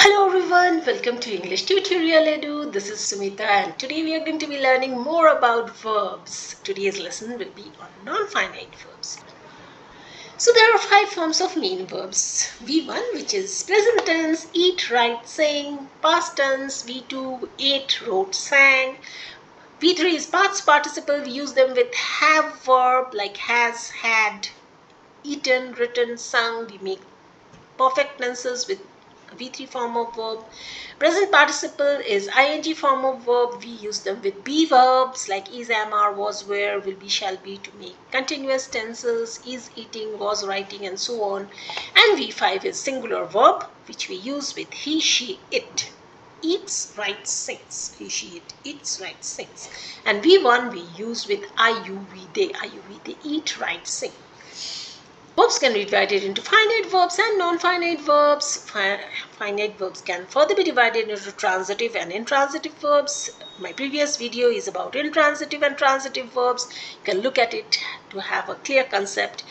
Hello everyone, welcome to English Tutorial Edu. This is Sumita and today we are going to be learning more about verbs. Today's lesson will be on non-finite verbs. So there are 5 forms of main verbs. V1, which is present tense, eat, write, sing. Past tense, V2, ate, wrote, sang. V3 is past participle. We use them with have verb like has, had, eaten, written, sung. We make perfect tenses with V3 form of verb. Present participle is ing form of verb. We use them with be verbs like is, am, are, was, were, will be, shall be to make continuous tenses, is eating, was writing, and so on. And V5 is singular verb which we use with he, she, it. Eats, writes, sings. He, she, it eats, writes, sings. And V1 we use with I, you, we, they. I, you, we, they eat, write, sing. Verbs can be divided into finite verbs and non-finite verbs. Finite verbs can further be divided into transitive and intransitive verbs. My previous video is about intransitive and transitive verbs. You can look at it to have a clear concept.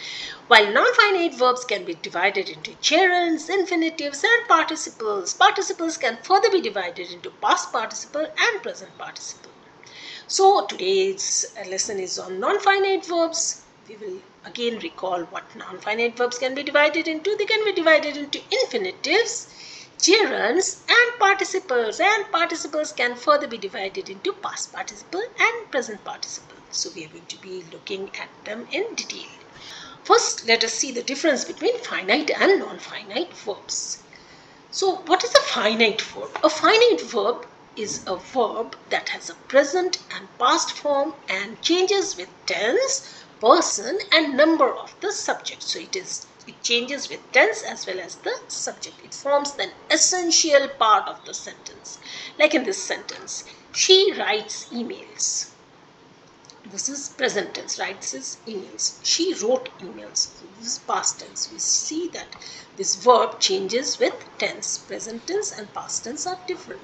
While non-finite verbs can be divided into gerunds, infinitives, and participles. Participles can further be divided into past participle and present participle. So today's lesson is on non-finite verbs. We will again recall what non-finite verbs can be divided into. They can be divided into infinitives, gerunds, and participles. And participles can further be divided into past participle and present participle. So we are going to be looking at them in detail. First, let us see the difference between finite and non-finite verbs. So what is a finite verb? A finite verb is a verb that has a present and past form and changes with tense, person, and number of the subject. So it changes with tense as well as the subject. It forms an essential part of the sentence. Like in this sentence, she writes emails. This is present tense, writes his emails. She wrote emails. So this is past tense. We see that this verb changes with tense. Present tense and past tense are different.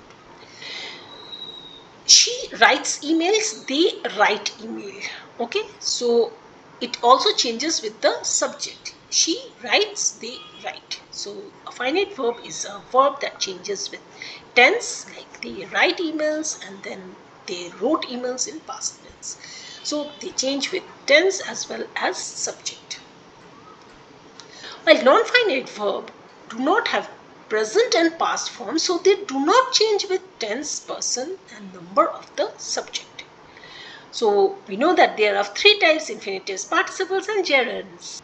She writes emails, they write email. Okay, so it also changes with the subject. She writes, they write. So a finite verb is a verb that changes with tense, like they write emails and then they wrote emails in past tense. So they change with tense as well as subject. While non-finite verbs do not have present and past form, so they do not change with tense, person, and number of the subject. So we know that there are 3 types: infinitives, participles, and gerunds.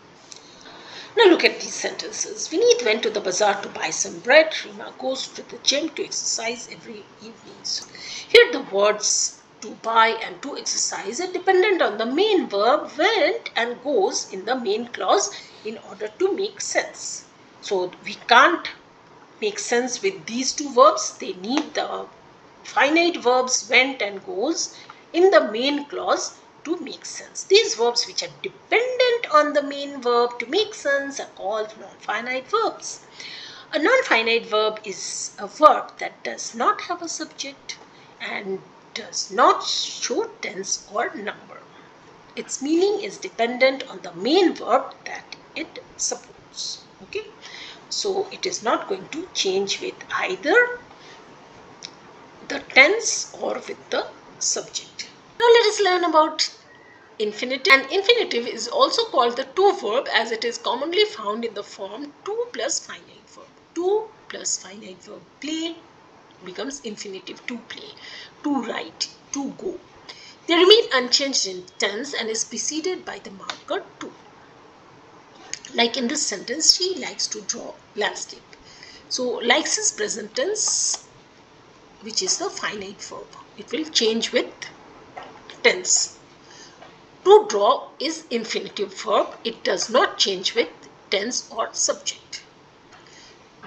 Now look at these sentences. Vineet went to the bazaar to buy some bread. Rima goes to the gym to exercise every evening. So here the words to buy and to exercise are dependent on the main verb went and goes in the main clause in order to make sense. So we can't make sense with these 2 verbs. They need the finite verbs went and goes in the main clause to make sense. These verbs which are dependent on the main verb to make sense are called non-finite verbs. A non-finite verb is a verb that does not have a subject and does not show tense or number. Its meaning is dependent on the main verb that it supports. Okay, so it is not going to change with either the tense or with the subject. Now let us learn about infinitive. An infinitive is also called the to verb as it is commonly found in the form to plus finite verb. To plus finite verb. Play becomes infinitive: to play, to write, to go. They remain unchanged in tense and is preceded by the marker to. Like in this sentence, she likes to draw landscape. So likes is present tense, which is the finite verb. It will change with tense. To draw is infinitive verb. It does not change with tense or subject.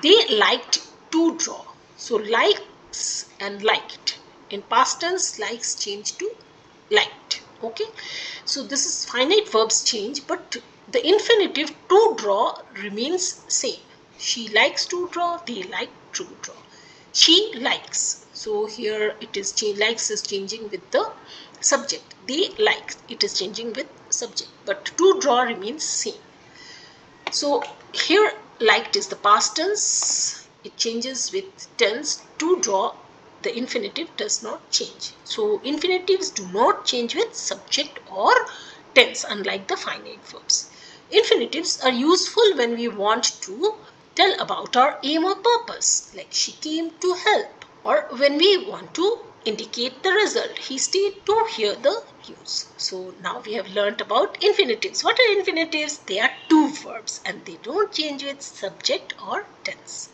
They liked to draw. So likes and liked. In past tense, likes change to liked. Okay. So this is finite verbs change, but the infinitive to draw remains same. She likes to draw. They like to draw. She likes. So here it is likes is changing with the subject. They like, it is changing with subject, but to draw remains same. So here liked is the past tense it changes with tense. To draw, the infinitive does not change. So infinitives do not change with subject or tense, unlike the finite verbs. Infinitives are useful when we want to tell about our aim or purpose, like she came to help, or when we want to indicate the result, he stayed to hear the news. So now we have learnt about infinitives. What are infinitives? They are two verbs and they don't change with subject or tense.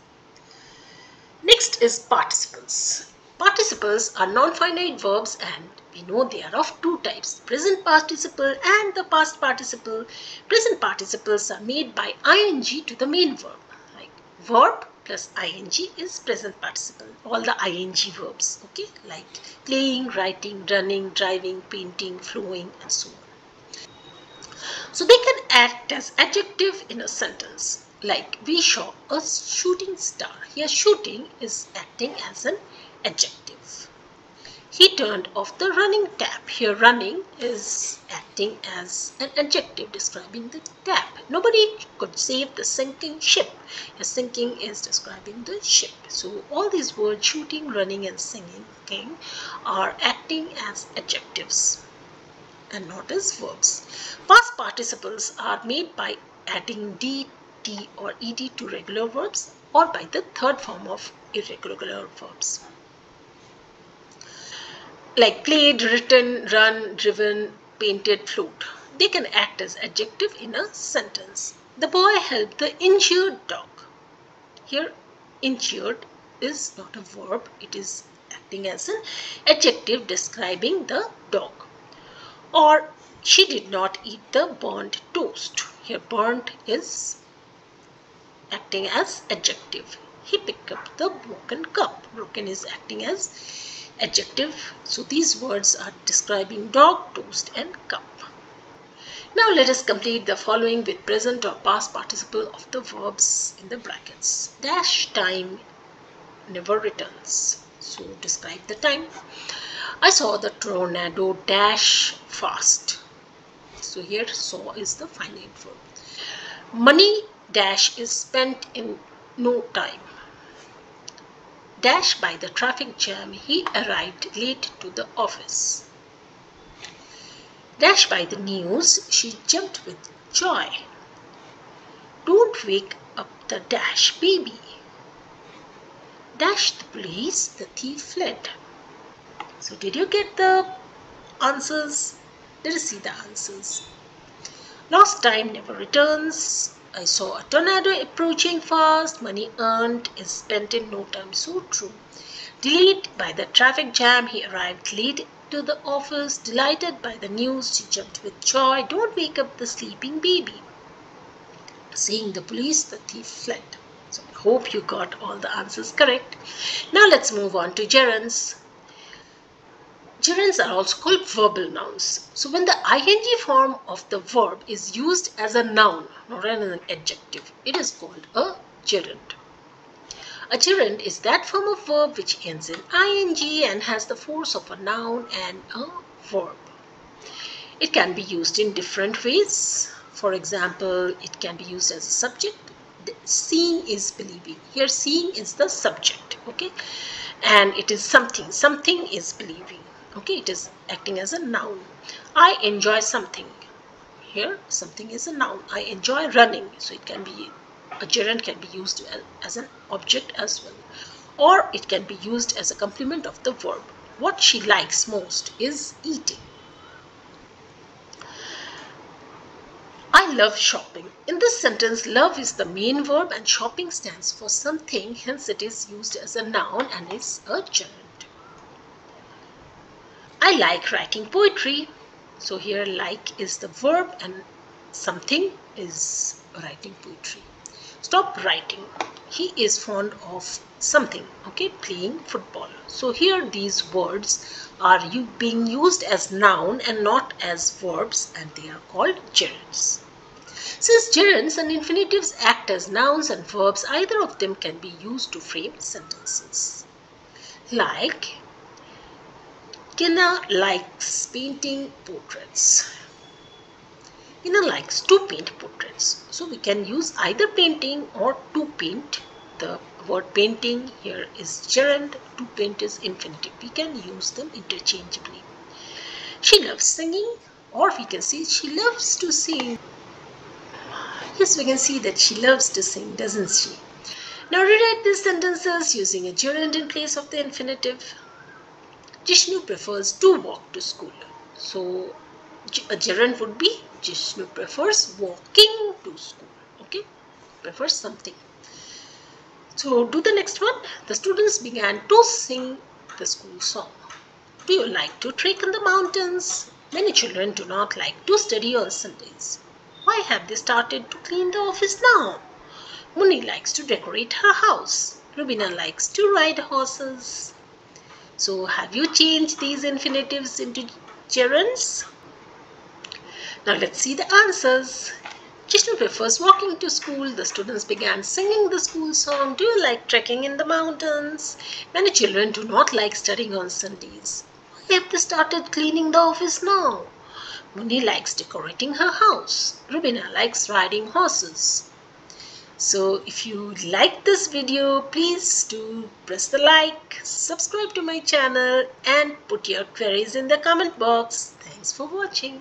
Next is participles. Participles are non-finite verbs and we know they are of two types, present participle and the past participle. Present participles are made by ing to the main verb. Like verb plus ing is present participle. All the ing verbs, okay, like playing, writing, running, driving, painting, flowing, and so on. So they can act as adjective in a sentence. Like we saw a shooting star. Here shooting is acting as an adjective. He turned off the running tap. Here running is acting as an adjective describing the tap. Nobody could save the sinking ship. Here sinking is describing the ship. So all these words shooting, running and singing are acting as adjectives and not as verbs. Past participles are made by adding d, t or ed to regular verbs or by the third form of irregular verbs. Like played, written, run, driven, painted, flew. They can act as adjective in a sentence. The boy helped the injured dog. Here injured is not a verb, it is acting as an adjective describing the dog. Or she did not eat the burnt toast. Here burnt is acting as adjective. He picked up the broken cup. Broken is acting as adjective. So these words are describing dog, toast and cup. Now let us complete the following with present or past participle of the verbs in the brackets. Dash time never returns. So describe the time. I saw the tornado dash fast. So here saw is the finite verb. Money dash is spent in no time. Dash by the traffic jam, he arrived late to the office. Dash by the news, she jumped with joy. Don't wake up the dash baby. Dash the police, the thief fled. So did you get the answers? Let us see the answers. Lost time never returns. I saw a tornado approaching fast. Money earned is spent in no time. So true. Delayed by the traffic jam, he arrived late to the office. Delighted by the news, she jumped with joy. Don't wake up the sleeping baby. Seeing the police, the thief fled. So I hope you got all the answers correct. Now let's move on to gerunds. Gerunds are also called verbal nouns. So when the ing form of the verb is used as a noun, not as an adjective, it is called a gerund. A gerund is that form of verb which ends in ing and has the force of a noun and a verb. It can be used in different ways. For example, it can be used as a subject. Seeing is believing. Here seeing is the subject, okay? And it is something. Something is believing. Okay, it is acting as a noun. I enjoy something. Here, something is a noun. I enjoy running. So it can be, a gerund can be used as an object as well. Or it can be used as a complement of the verb. What she likes most is eating. I love shopping. In this sentence, love is the main verb and shopping stands for something. Hence, it is used as a noun and is a gerund. I like writing poetry. So here like is the verb and something is writing poetry. Stop writing. He is fond of something, okay, playing football. So here these words are being used as noun and not as verbs and they are called gerunds. Since gerunds and infinitives act as nouns and verbs, either of them can be used to frame sentences. Like, Kina likes painting portraits. Kina likes to paint portraits. So we can use either painting or to paint the Word painting, here is gerund. To paint is infinitive. We can use them interchangeably. She loves singing, or we can say she loves to sing. Yes, we can see that she loves to sing, doesn't she? Now rewrite these sentences using a gerund in place of the infinitive. Jishnu prefers to walk to school. So a gerund would be Jishnu prefers walking to school. Okay, prefers something. So do the next one. The students began to sing the school song. Do you like to trek in the mountains? Many children do not like to study on Sundays. Why have they started to clean the office now? Muni likes to decorate her house. Rubina likes to ride horses. So have you changed these infinitives into gerunds? Now let's see the answers. Jishnu prefers walking to school. The students began singing the school song. Do you like trekking in the mountains? Many children do not like studying on Sundays. Why have they started cleaning the office now? Muni likes decorating her house. Rubina likes riding horses. So if you like this video, please do press the like, subscribe to my channel and put your queries in the comment box. Thanks for watching.